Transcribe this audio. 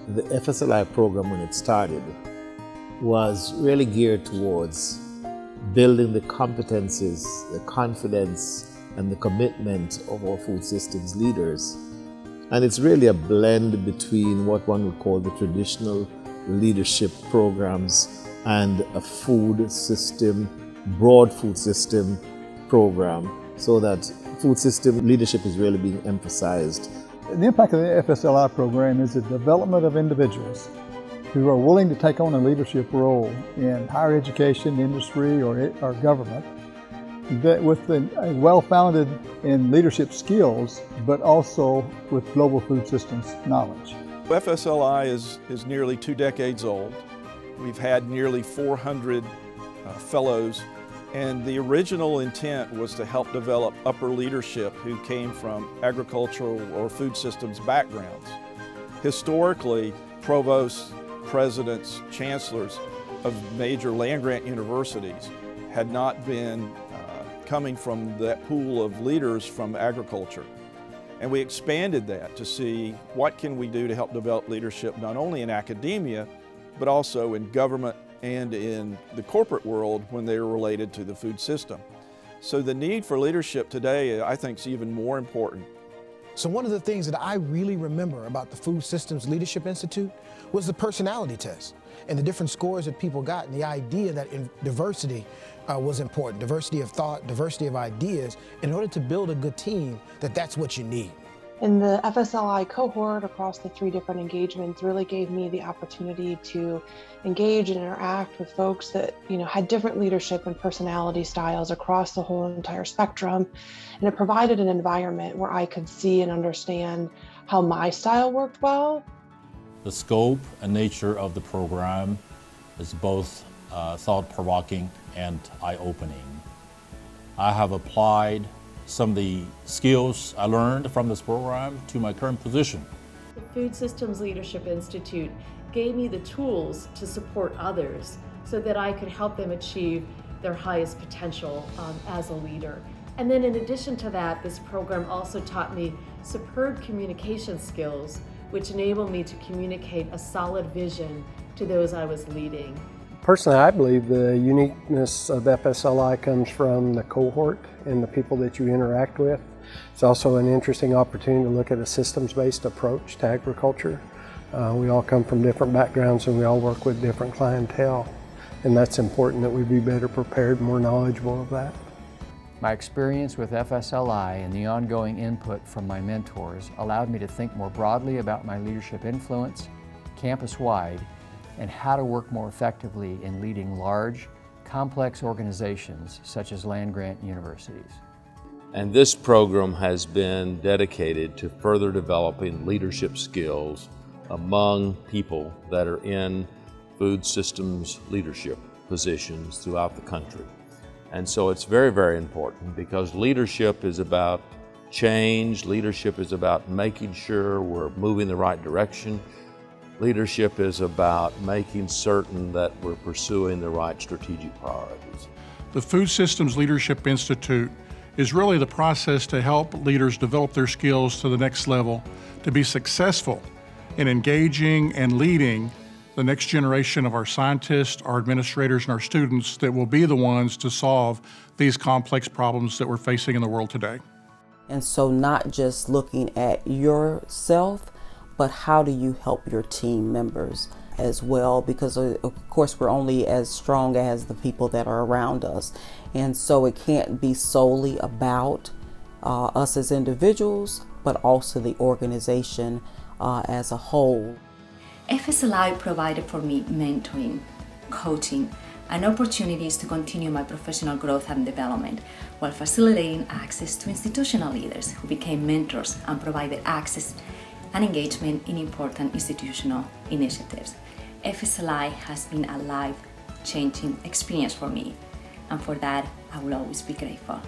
The FSLI program, when it started, was really geared towards building the competencies, the confidence, and the commitment of our food systems leaders. And it's really a blend between what one would call the traditional leadership programs and a food system, broad food system program, so that food system leadership is really being emphasized. The impact of the FSLI program is the development of individuals who are willing to take on a leadership role in higher education, industry, or government, that with a well-founded in leadership skills, but also with global food systems knowledge. FSLI is nearly 2 decades old. We've had nearly 400 fellows, and the original intent was to help develop upper leadership who came from agricultural or food systems backgrounds. Historically, provosts, presidents, chancellors of major land-grant universities had not been coming from that pool of leaders from agriculture. And we expanded that to see what can we do to help develop leadership not only in academia, but also in government and in the corporate world when they are related to the food system. So the need for leadership today, I think, is even more important. So one of the things that I really remember about the Food Systems Leadership Institute was the personality test and the different scores that people got, and the idea that diversity was important, diversity of thought, diversity of ideas. In order to build a good team, that's what you need. In the FSLI cohort across the 3 different engagements really gave me the opportunity to engage and interact with folks that had different leadership and personality styles across the whole entire spectrum. And it provided an environment where I could see and understand how my style worked well. The scope and nature of the program is both thought-provoking and eye-opening. I have applied some of the skills I learned from this program to my current position. The Food Systems Leadership Institute gave me the tools to support others so that I could help them achieve their highest potential as a leader. And then in addition to that, this program also taught me superb communication skills, which enabled me to communicate a solid vision to those I was leading. Personally, I believe the uniqueness of FSLI comes from the cohort and the people that you interact with. It's also an interesting opportunity to look at a systems-based approach to agriculture. We all come from different backgrounds and we all work with different clientele, and that's important that we be better prepared, more knowledgeable of that. My experience with FSLI and the ongoing input from my mentors allowed me to think more broadly about my leadership influence, campus-wide, and how to work more effectively in leading large, complex organizations such as land-grant universities. And this program has been dedicated to further developing leadership skills among people that are in food systems leadership positions throughout the country. And so it's very, very important because leadership is about change, leadership is about making sure we're moving the right direction. Leadership is about making certain that we're pursuing the right strategic priorities. The Food Systems Leadership Institute is really the process to help leaders develop their skills to the next level, to be successful in engaging and leading the next generation of our scientists, our administrators, and our students that will be the ones to solve these complex problems that we're facing in the world today. And so not just looking at yourself, but how do you help your team members as well? Because of course we're only as strong as the people that are around us. And so it can't be solely about us as individuals, but also the organization as a whole. FSLI provided for me mentoring, coaching, and opportunities to continue my professional growth and development while facilitating access to institutional leaders who became mentors and provided access and engagement in important institutional initiatives. FSLI has been a life-changing experience for me, and for that I will always be grateful.